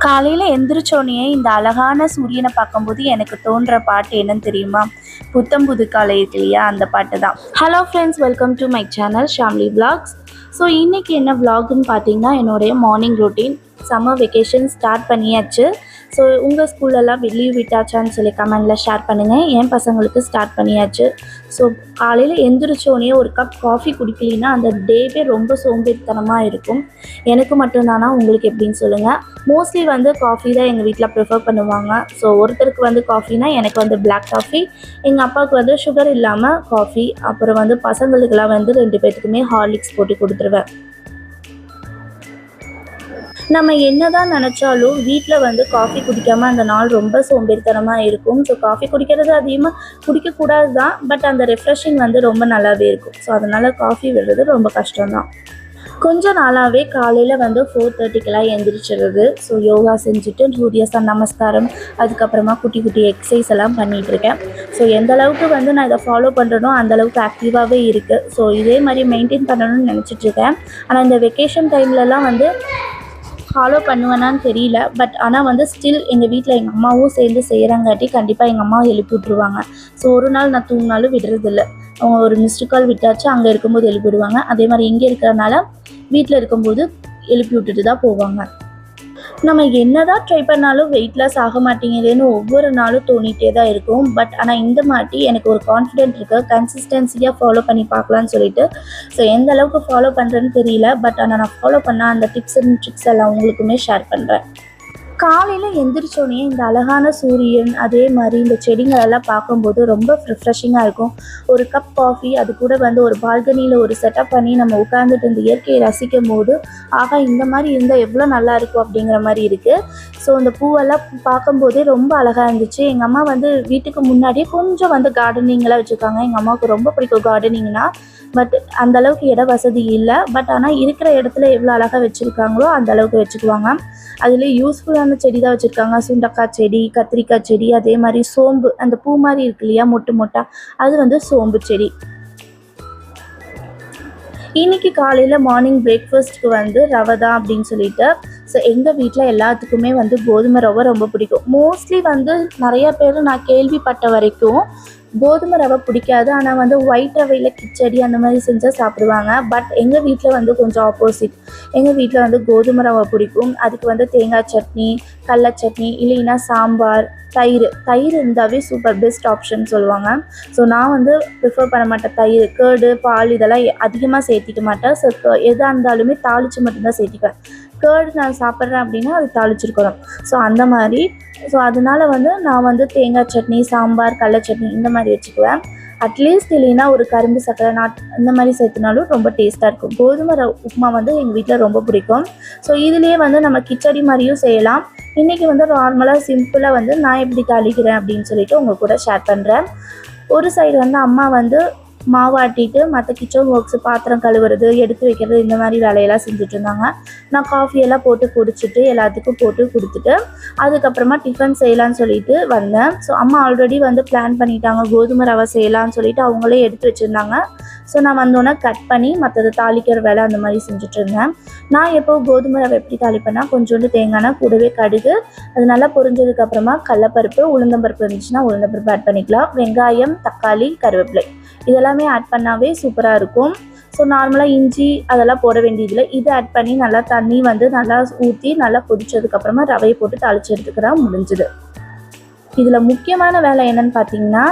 காலையில் எந்திரிச்சோடனே இந்த அழகான சூரியனை பார்க்கும்போது எனக்கு தோன்ற பாட்டு என்னன்னு தெரியுமா? புத்தம் புது காலை இருக்கு இல்லையா, அந்த பாட்டு தான். Hello friends, welcome to my channel Shamli vlogs. So இன்றைக்கி என்ன விலாக்னு பார்த்தீங்கன்னா, என்னுடைய morning routine. Summer vacation start பண்ணியாச்சு. ஸோ உங்கள் ஸ்கூல்லலாம் லீவ் விட்டாச்சான்னு சொல்லி கமெண்டில் ஷேர் பண்ணுங்கள். என் பசங்களுக்கு ஸ்டார்ட் பண்ணியாச்சு. ஸோ காலையில் எந்திரிச்சோடனே ஒரு கப் காஃபி குடிக்கலின்னா அந்த டேவே ரொம்ப சோம்பேறித்தனமாக இருக்கும். எனக்கு மட்டும்தானா, உங்களுக்கு எப்படின்னு சொல்லுங்கள். மோஸ்ட்லி காஃபி தான் எங்கள் வீட்டில் ப்ரிஃபர் பண்ணுவாங்க. ஸோ ஒருத்தருக்கு காஃபினா எனக்கு பிளாக் காஃபி, எங்கள் அப்பாவுக்கு சுகர் இல்லாமல் காஃபி, அப்புறம் பசங்களுக்கெல்லாம் 2 பேர்த்துக்குமே ஹார்லிக்ஸ் போட்டு கொடுத்துருவேன். நம்ம என்ன தான் நினச்சாலும் வீட்டில் காஃபி குடிக்காமல் அந்த நாள் ரொம்ப சோம்பேறித்தனமாக இருக்கும். ஸோ காஃபி குடிக்கிறது அதிகமாக குடிக்கக்கூடாது தான், பட் அந்த ரெஃப்ரெஷிங் ரொம்ப நல்லாவே இருக்கும். ஸோ அதனால் காஃபி விடுறது ரொம்ப கஷ்டம்தான். கொஞ்ச நாளாகவே காலையில் 4:30க்கெல்லாம் எழுந்திரிச்சிடுறது. ஸோ யோகா செஞ்சுட்டு சூரிய நமஸ்காரம், அதுக்கப்புறமா குட்டி குட்டி எக்ஸசைஸ் எல்லாம் பண்ணிகிட்ருக்கேன். ஸோ எந்த அளவுக்கு நான் இதை ஃபாலோ பண்ணுறனோ அந்தளவுக்கு ஆக்டிவாகவே இருக்குது. ஸோ இதே மாதிரி மெயின்டைன் பண்ணணும்னு நினச்சிட்ருக்கேன். ஆனால் இந்த வெக்கேஷன் டைம்லலாம் ஃபாலோ பண்ணுவேனான்னு தெரியல. பட் ஆனால் ஸ்டில் எங்கள் வீட்டில் எங்கள் அம்மாவும் சேர்ந்து செய்கிறாங்காட்டி கண்டிப்பாக எங்கள் அம்மா எழுப்பி விட்ருவாங்க. ஸோ ஒரு நாள் நான் தூங்கினாலும் விடுறதில்ல. அவங்க ஒரு மிஸ்டு கால் விட்டாச்சு, அங்கே இருக்கும்போது எழுப்பி விடுவாங்க. அதே மாதிரி இங்கே இருக்கிறனால வீட்டில் இருக்கும்போது எழுப்பி விட்டுட்டு தான் போவாங்க. நம்ம என்ன தான் ட்ரை பண்ணாலும் வெயிட் லாஸ் ஆக மாட்டேங்குதுன்னு ஒவ்வொரு நாளும் தோணிகிட்டே தான் இருக்கும். பட் ஆனால் இந்த மாட்டி எனக்கு ஒரு கான்ஃபிடென்ட் இருக்குது, கன்சிஸ்டன்சியாக ஃபாலோ பண்ணி பார்க்கலான்னு சொல்லிட்டு. ஸோ எந்த அளவுக்கு ஃபாலோ பண்ணுறேன்னு தெரியல, பட் ஆனால் நான் ஃபாலோ பண்ண அந்த டிப்ஸ் அண்ட் ட்ரிக்ஸ் எல்லாம் உங்களுக்குமே ஷேர் பண்ணுறேன். காலையில் எந்திரிச்சோடனே இந்த அழகான சூரியன், அதே மாதிரி இந்த செடிங்களெல்லாம் பார்க்கும்போது ரொம்ப ரிஃப்ரெஷிங்காக இருக்கும். ஒரு கப் காஃபி, அது கூட ஒரு பால்கனியில் ஒரு செட்டப் பண்ணி நம்ம உட்காந்துட்டு இந்த இயற்கையை ரசிக்கும் போது, ஆகா இந்த மாதிரி இருந்தால் எவ்வளோ நல்லா இருக்கும் அப்படிங்கிற மாதிரி இருக்குது. ஸோ இந்த பூவெல்லாம் பார்க்கும்போதே ரொம்ப அழகாக இருந்துச்சு. எங்கள் அம்மா வீட்டுக்கு முன்னாடியே கொஞ்சம் கார்டனிங்கெலாம் வச்சுருக்காங்க. எங்கள் அம்மாவுக்கு ரொம்ப பிடிக்கும் கார்டனிங்னா. பட் அந்தளவுக்கு இட வசதி இல்லை. பட் ஆனால் இருக்கிற இடத்துல எவ்வளோ அழகாக வச்சுருக்காங்களோ அந்த அளவுக்கு வச்சுக்குவாங்க. அதில் யூஸ்ஃபுல்லான செடி தான் வச்சுருக்காங்க. சுண்டக்காய் செடி, கத்திரிக்காய் செடி, அதே மாதிரி சோம்பு, அந்த பூ மாதிரி இருக்கு இல்லையா மொட்டு மொட்டா, அது சோம்பு செடி. இன்றைக்கி காலையில் மார்னிங் பிரேக்ஃபாஸ்ட்டுக்கு ரவை தான் அப்படின்னு சொல்லிட்டு. ஸோ எங்கள் வீட்டில் எல்லாத்துக்குமே கோதுமை ரவை ரொம்ப பிடிக்கும். மோஸ்ட்லி நிறையா பேர் நான் கேள்விப்பட்ட வரைக்கும் கோதுமை ரவை பிடிக்காது. ஆனால் ஒயிட் ரவையில் கிச்சடி அந்த மாதிரி செஞ்சால் சாப்பிடுவாங்க. பட் எங்கள் வீட்டில் கொஞ்சம் ஆப்போசிட். எங்கள் வீட்டில் கோதுமை ரவை பிடிக்கும். அதுக்கு தேங்காய் சட்னி, கடலை சட்னி, இல்லைன்னா சாம்பார், தயிர் இருந்தாவே சூப்பர் பெஸ்ட் ஆப்ஷன் சொல்லுவாங்க. ஸோ நான் ப்ரிஃபர் பண்ண மாட்டேன் தயிர். கேர்டு, பால் இதெல்லாம் அதிகமாக சேர்த்திக்க மாட்டேன். ஸோ எதாக இருந்தாலுமே தாளித்து மட்டும்தான் சேர்த்திக்குவேன். கேர்டு நான் சாப்பிட்றேன் அப்படின்னா அது தாளிச்சிருக்கணும். ஸோ அந்த மாதிரி. ஸோ அதனால் நான் தேங்காய் சட்னி, சாம்பார், கடலை சட்னி இந்த மாதிரி வச்சுக்குவேன். அட்லீஸ்ட் இல்லைன்னா ஒரு கரும்பு சக்கரை இந்த மாதிரி சேர்த்துனாலும் ரொம்ப டேஸ்ட்டாக இருக்கும். கோதுமை உப்புமா எங்கள் வீட்டில் ரொம்ப பிடிக்கும். ஸோ இதுலேயே நம்ம கிச்சடி மாதிரியும் செய்யலாம். இன்றைக்கி நார்மலாக சிம்பிளாக நான் எப்படி தாளிக்கிறேன் அப்படின்னு சொல்லிட்டு உங்கள் கூட ஷேர் பண்ணுறேன். ஒரு சைடு அம்மா மாவாட்டிட்டு மற்ற கிச்சன் ஒர்க்ஸு, பாத்திரம் கழுவுறது, எடுத்து வைக்கிறது, இந்த மாதிரி வேலையெல்லாம் செஞ்சுட்டு இருந்தாங்க. நான் காஃபியெல்லாம் போட்டு குடிச்சிட்டு எல்லாத்துக்கும் போட்டு கொடுத்துட்டு அதுக்கப்புறமா டிஃபன் செய்யலான்னு சொல்லிட்டு வந்தேன். ஸோ அம்மா ஆல்ரெடி பிளான் பண்ணிட்டாங்க, கோதுமை ரவை செய்யலான்னு சொல்லிட்டு அவங்களே எடுத்து வச்சுருந்தாங்க. ஸோ நான் வந்தோன்னே கட் பண்ணி மற்றது தாளிக்கிற வேலை அந்த மாதிரி செஞ்சுட்டு இருந்தேன். நான் எப்போ கோதுமை ரவை எப்படி தாளிப்பேன்னா, கொஞ்சோண்டு தேங்காய், கூடவே கடுகு, அது நல்லா பொரிஞ்சதுக்கப்புறமா கடலப்பருப்பு, உளுந்தம்பருப்பு இருந்துச்சுன்னா உளுந்தம்பருப்பு ஆட் பண்ணிக்கலாம். வெங்காயம், தக்காளி, கருவேப்பிலை இதெல்லாமே ஆட் பண்ணாவே சூப்பராக இருக்கும். ஸோ நார்மலாக இஞ்சி அதெல்லாம் போட வேண்டியதில்லை. இதை ஆட் பண்ணி நல்லா தண்ணி நல்லா ஊற்றி நல்லா கொதிச்சதுக்கப்புறமா ரவையை போட்டு தாளித்து எடுத்துக்கிறா முடிஞ்சுது. இதில் முக்கியமான வேலை என்னென்னு பார்த்தீங்கன்னா,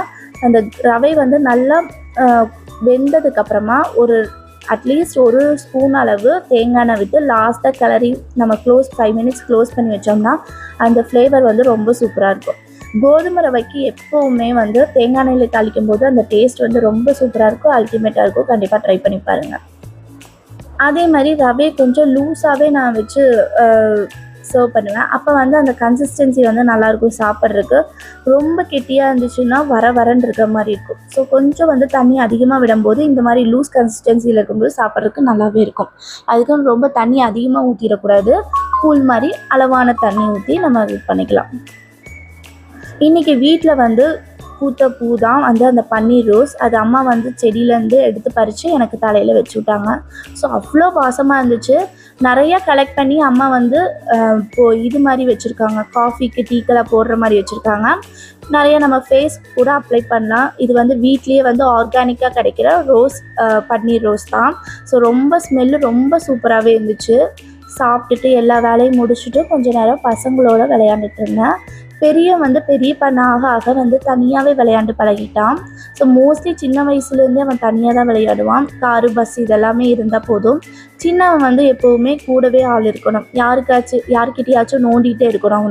அந்த ரவை நல்லா வெந்ததுக்கப்புறமா ஒரு அட்லீஸ்ட் ஒரு ஸ்பூன் அளவு தேங்காய் எண்ணெய் விட்டு லாஸ்ட்டாக கிளறி நம்ம 5 மினிட்ஸ் க்ளோஸ் பண்ணி வச்சோம்னா அந்த ஃப்ளேவர் ரொம்ப சூப்பராக இருக்கும். கோதுமை ரவைக்கு எப்போவுமே தேங்காய் எண்ணெயில் தாளிக்கும் போது அந்த டேஸ்ட் ரொம்ப சூப்பராக இருக்கும், அல்டிமேட்டாக இருக்கும். கண்டிப்பாக ட்ரை பண்ணி பாருங்கள். அதே மாதிரி ரவையை கொஞ்சம் லூஸாகவே நான் வச்சு சர்வ் பண்ணுவேன். அப்போ அந்த கன்சிஸ்டன்சி நல்லாயிருக்கும் சாப்பிட்றதுக்கு. ரொம்ப கெட்டியாக இருந்துச்சுன்னா வரன்னு இருக்கிற மாதிரி இருக்கும். ஸோ கொஞ்சம் தண்ணி அதிகமாக விடும்போது இந்த மாதிரி லூஸ் கன்சிஸ்டன்சியில் இருக்கும்போது சாப்பிட்றதுக்கு நல்லாவே இருக்கும். அதுக்கு ரொம்ப தண்ணி அதிகமாக ஊற்றிடக்கூடாது. கூழ் மாதிரி அளவான தண்ணி ஊற்றி நம்ம இது பண்ணிக்கலாம். இன்றைக்கி வீட்டில் பூத்த பூ தான் அந்த பன்னீர் ரோஸ். அது அம்மா செடியிலேருந்து எடுத்து பறித்து எனக்கு தலையில் வச்சு விட்டாங்க. ஸோ அவ்வளோ வாசமாக இருந்துச்சு. நிறையா கலெக்ட் பண்ணி அம்மா வந்து இப்போது இது மாதிரி வச்சுருக்காங்க, காஃபிக்கு டீக்கெல்லாம் போடுற மாதிரி வச்சுருக்காங்க. நிறைய நம்ம ஃபேஸ் கூட அப்ளை பண்ணலாம். இது வந்து வீட்லேயே வந்து ஆர்கானிக்காக கிடைக்கிற ரோஸ் பன்னீர் ரோஸ் தான். ஸோ ரொம்ப ஸ்மெல்லு ரொம்ப சூப்பராகவே இருந்துச்சு. சாப்பிட்டுட்டு எல்லா வேலையும் முடிச்சுட்டு கொஞ்சம் நேரம் பசங்களோட விளையாண்டுட்டு இருந்தேன். பெரிய பண்ண ஆக வந்து தனியாகவே விளையாண்டு பழகிட்டான். ஸோ மோஸ்ட்லி சின்ன வயசுலேருந்தே அவன் தனியாக தான் விளையாடுவான். காரு பஸ் இதெல்லாமே இருந்தால் போதும். சின்னவன் வந்து எப்போவுமே கூடவே ஆள் இருக்கணும். யாருக்கிட்டையாச்சும் நோண்டிகிட்டே இருக்கணும்.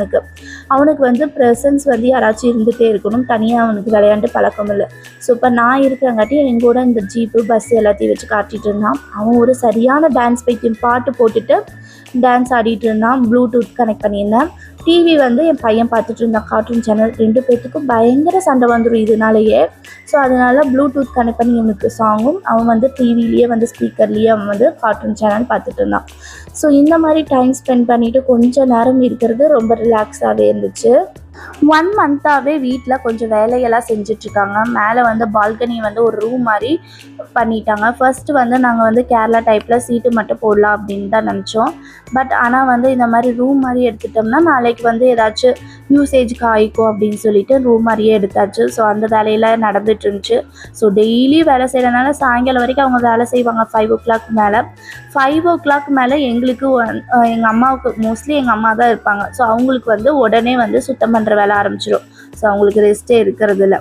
அவனுக்கு வந்து ப்ரெசன்ஸ் வந்து யாராச்சும் இருந்துகிட்டே இருக்கணும். தனியாக அவனுக்கு விளையாண்டு பழக்கம் இல்லை. ஸோ இப்போ நான் இருக்கிறங்காட்டி எங்கூட இந்த ஜீப்பு பஸ் எல்லாத்தையும் வச்சு காட்டிகிட்டு இருந்தான். அவன் ஒரு சரியான டான்ஸ் பைத்தியம். பாட்டு போட்டுட்டு டான்ஸ் ஆடிட்டு இருந்தான். ப்ளூடூத் கனெக்ட் பண்ணியிருந்தேன். டிவி வந்து என் பையன் பார்த்துட்டு இருந்தான், கார்ட்டூன் சேனல். 2 பேர்த்துக்கும் பயங்கர சண்டை வந்துடும் இதனாலேயே. ஸோ அதனால் ப்ளூடூத் கனெக்ட் பண்ணி இவனுக்கு சாங்கும், அவன் வந்து டிவிலேயே வந்து ஸ்பீக்கர்லேயே அவன் வந்து கார்ட்டூன் சேனல் பார்த்துட்டு இருந்தான். ஸோ இந்த மாதிரி டைம் ஸ்பெண்ட் பண்ணிவிட்டு கொஞ்சம் நேரம் இருக்கிறது ரொம்ப ரிலாக்ஸாகவே இருந்துச்சு. 1 மந்த்தாகவே வீட்டில் கொஞ்சம் வேலையெல்லாம் செஞ்சிட்ருக்காங்க. மேலே வந்து பால்கனி வந்து ஒரு ரூம் மாதிரி பண்ணிட்டாங்க. ஃபர்ஸ்ட்டு வந்து நாங்கள் வந்து கேரளா டைப்பில் சீட்டு மட்டும் போடலாம் அப்படின்னு தான் நினச்சோம். பட் ஆனால் வந்து இந்த மாதிரி ரூம் மாதிரி எடுத்துட்டோம்னா நாளைக்கு வந்து ஏதாச்சும் யூசேஜுக்கு ஆகிக்கும் அப்படின்னு சொல்லிட்டு ரூம் மாதிரியே எடுத்தாச்சு. ஸோ அந்த வேலையெல்லாம் நடந்துட்டு இருந்துச்சு. ஸோ டெய்லி வேலை செய்கிறனால சாயங்காலம் வரைக்கும் அவங்க வேலை செய்வாங்க. 5 o'clock மேலே. 5 o'clock மேலே எங்களுக்கு எங்கள் அம்மாவுக்கு மோஸ்ட்லி எங்கள் அம்மா தான் இருப்பாங்க. ஸோ அவங்களுக்கு வந்து உடனே வந்து சுத்தம் பண்ணுற வேலை ஆரம்பிச்சிடும். ஸோ அவங்களுக்கு ரெஸ்ட்டே இருக்கிறது இல்லை.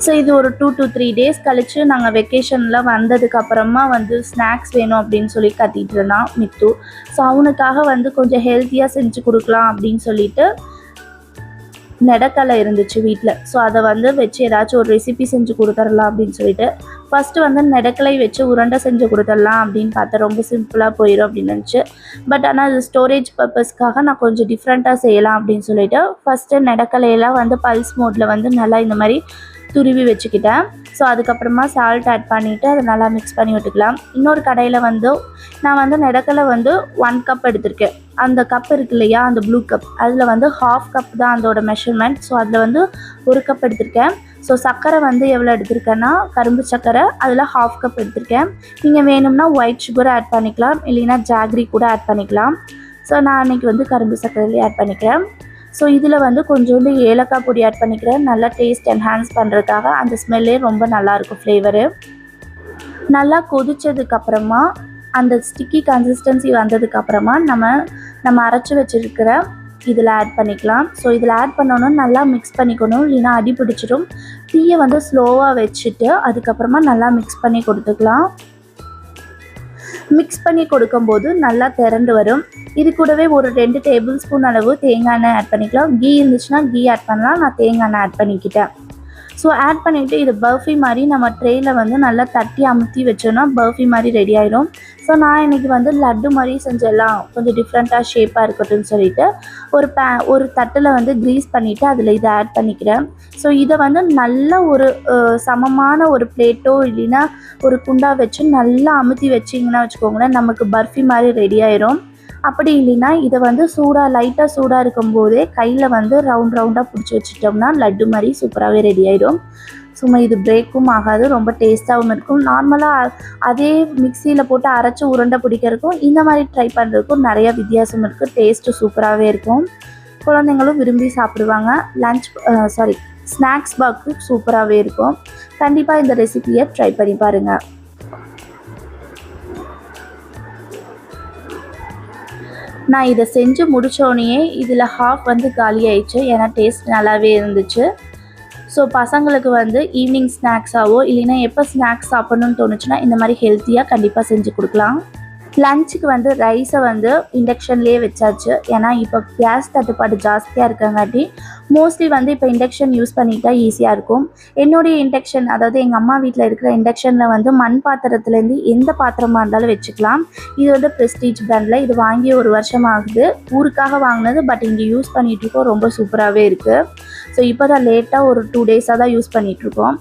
ஸோ இது ஒரு 2 to 3 days கழித்து நாங்கள் வெக்கேஷனில் வந்ததுக்கப்புறமா வந்து ஸ்நாக்ஸ் வேணும் அப்படின்னு சொல்லி கத்திட்டு இருந்தான் மித்து. ஸோ அவனுக்காக வந்து கொஞ்சம் ஹெல்த்தியாக செஞ்சு கொடுக்கலாம் அப்படின்னு சொல்லிட்டு நெடக்கலை இருந்துச்சு வீட்டில். ஸோ அதை வந்து வச்சு ஏதாச்சும் ஒரு ரெசிபி செஞ்சு கொடுத்துடலாம் அப்படின்னு சொல்லிட்டு ஃபஸ்ட்டு வந்து நெடக்கலை வச்சு உருண்டை செஞ்சு கொடுத்துடலாம் அப்படின்னு பார்த்தேன். ரொம்ப சிம்பிளாக போயிடும் அப்படின்னு நினச்சி. பட் ஆனால் அது ஸ்டோரேஜ் பர்பஸ்க்காக நான் கொஞ்சம் டிஃப்ரெண்ட்டாக செய்யலாம் அப்படின்னு சொல்லிட்டு ஃபஸ்ட்டு நெடக்கலையெல்லாம் வந்து பல்ஸ் மோடில் வந்து நல்லா இந்த மாதிரி துருவி வச்சுக்கிட்டேன். ஸோ அதுக்கப்புறமா சால்ட் ஆட் பண்ணிவிட்டு அதை நல்லா மிக்ஸ் பண்ணி விட்டுக்கலாம். இன்னொரு கடையில் வந்து நான் வந்து நெடக்கலை வந்து 1 கப் எடுத்திருக்கேன். அந்த கப் இருக்கு இல்லையா, அந்த ப்ளூ கப், அதில் வந்து 1/2 கப் தான் அதோட மெஷர்மெண்ட். ஸோ அதில் வந்து 1 கப் எடுத்திருக்கேன். ஸோ சர்க்கரை வந்து எவ்வளோ எடுத்திருக்கேன்னா கரும்பு சர்க்கரை, அதில் 1/2 கப் எடுத்திருக்கேன். நீங்கள் வேணும்னா ஒயிட் சுகர் ஆட் பண்ணிக்கலாம், இல்லைன்னா ஜாகரி கூட ஆட் பண்ணிக்கலாம். ஸோ நான் அன்றைக்கி வந்து கரும்பு சர்க்கரையிலே ஆட் பண்ணிக்கிறேன். ஸோ இதில் வந்து கொஞ்சோண்டு ஏலக்காய் பொடி ஆட் பண்ணிக்கிறேன். நல்லா டேஸ்ட் என்ஹான்ஸ் பண்ணுறதுக்காக. அந்த ஸ்மெல்லே ரொம்ப நல்லாயிருக்கும் ஃப்ளேவரு. நல்லா கொதித்ததுக்கப்புறமா அந்த ஸ்டிக்கி கன்சிஸ்டன்சி வந்ததுக்கப்புறமா நம்ம அரைச்சி வச்சுருக்கிற இதில் ஆட் பண்ணிக்கலாம். ஸோ இதில் ஆட் பண்ணோன்னா நல்லா மிக்ஸ் பண்ணிக்கணும், இல்லைன்னா அடி பிடிச்சிடும். தீயை வந்து ஸ்லோவாக வச்சுட்டு அதுக்கப்புறமா நல்லா மிக்ஸ் பண்ணி கொடுத்துக்கலாம். மிக்ஸ் பண்ணி கொடுக்கும்போது நல்லா திரண்டு வரும். இது கூடவே ஒரு 2 டேபிள் ஸ்பூன் அளவு தேங்காய் எண்ணெய் ஆட் பண்ணிக்கலாம். கீ இருந்துச்சுன்னா கீ ஆட் பண்ணலாம். நான் தேங்காய் எண்ணெய் ஆட் பண்ணிக்கிட்டேன். ஸோ ஆட் பண்ணிவிட்டு இது பர்ஃபி மாதிரி நம்ம ட்ரேயில் வந்து நல்லா தட்டி அமுத்தி வச்சோன்னா பர்ஃபி மாதிரி ரெடி ஆகிடும். ஸோ நான் இன்றைக்கி வந்து லட்டு மாதிரி செஞ்சிடலாம், கொஞ்சம் டிஃப்ரெண்ட்டாக ஷேப்பாக இருக்கட்டும்னு சொல்லிட்டு ஒரு தட்டில் வந்து க்ரீஸ் பண்ணிவிட்டு அதில் இதை ஆட் பண்ணிக்கிறேன். ஸோ இதை வந்து நல்ல ஒரு சமமான ஒரு பிளேட்டோ இல்லைன்னா ஒரு குண்டா வச்சு நல்லா அமுத்தி வச்சிங்கன்னா வச்சுக்கோங்களேன், நமக்கு பர்ஃபி மாதிரி ரெடி ஆயிரும். அப்படி இல்லைன்னா இதை வந்து லைட்டாக சூடாக இருக்கும்போதே கையில் வந்து ரவுண்டாக பிடிச்சி வச்சுட்டோம்னா லட்டு மாதிரி சூப்பராகவே ரெடி ஆகிடும். சும்மா இது பிரேக்கும் ஆகாது, ரொம்ப டேஸ்ட்டாகவும் இருக்கும். நார்மலாக அதே மிக்சியில் போட்டு அரைச்சி உருண்டை பிடிக்கிறதுக்கும் இந்த மாதிரி ட்ரை பண்ணுறதுக்கும் நிறையா வித்தியாசம் இருக்குது. டேஸ்ட்டு சூப்பராகவே இருக்கும். குழந்தைங்களும் விரும்பி சாப்பிடுவாங்க. ஸ்நாக்ஸ் பாக்ஸுக்கு சூப்பராகவே இருக்கும். கண்டிப்பாக இந்த ரெசிபியை ட்ரை பண்ணி பாருங்கள். நான் இதை செஞ்சு முடித்தோடனே இதில் 1/2 வந்து காலி ஆயிடுச்சு. ஏன்னா டேஸ்ட் நல்லாவே இருந்துச்சு. ஸோ பசங்களுக்கு வந்து ஈவினிங் ஸ்நாக்ஸாவோ இல்லைன்னா எப்போ ஸ்நாக்ஸ் சாப்பிட்ணுன்னு தோணுச்சுன்னா இந்த மாதிரி ஹெல்த்தியாக கண்டிப்பாக செஞ்சு கொடுக்கலாம். லஞ்சுக்கு வந்து ரைஸை வந்து இண்டக்ஷன்லேயே வச்சாச்சு. ஏன்னா இப்போ கேஸ் தட்டுப்பாடு ஜாஸ்தியாக இருக்கங்காட்டி மோஸ்ட்லி வந்து இப்போ இண்டக்ஷன் யூஸ் பண்ணிட்டா ஈஸியாக இருக்கும். என்னுடைய இண்டக்ஷன், அதாவது எங்கள் அம்மா வீட்டில் இருக்கிற இண்டக்ஷனில் வந்து மண் பாத்திரத்துலேருந்து எந்த பாத்திரமாக இருந்தாலும் வச்சுக்கலாம். இது வந்து ப்ரெஸ்டீஜ் பிராண்டில், இது வாங்கி 1 வருஷம் ஆகுது. ஊருக்காக வாங்கினது, பட் இங்கே யூஸ் பண்ணிகிட்ருக்கோம். ரொம்ப சூப்பராகவே இருக்குது. ஸோ இப்போ தான் லேட்டாக ஒரு 2 டேஸாக தான் யூஸ் பண்ணிகிட்ருக்கோம்.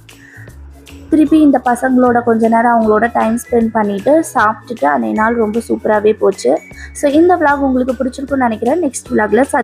திருப்பி இந்த பசங்களோட கொஞ்ச நேரம் அவங்களோட டைம் ஸ்பெண்ட் பண்ணிவிட்டு சாப்பிட்டுட்டு அன்றைய நாள் ரொம்ப சூப்பராகவே போச்சு. ஸோ இந்த விளாக் உங்களுக்கு பிடிச்சிருக்குன்னு நினைக்கிறேன். நெக்ஸ்ட் விளாகில்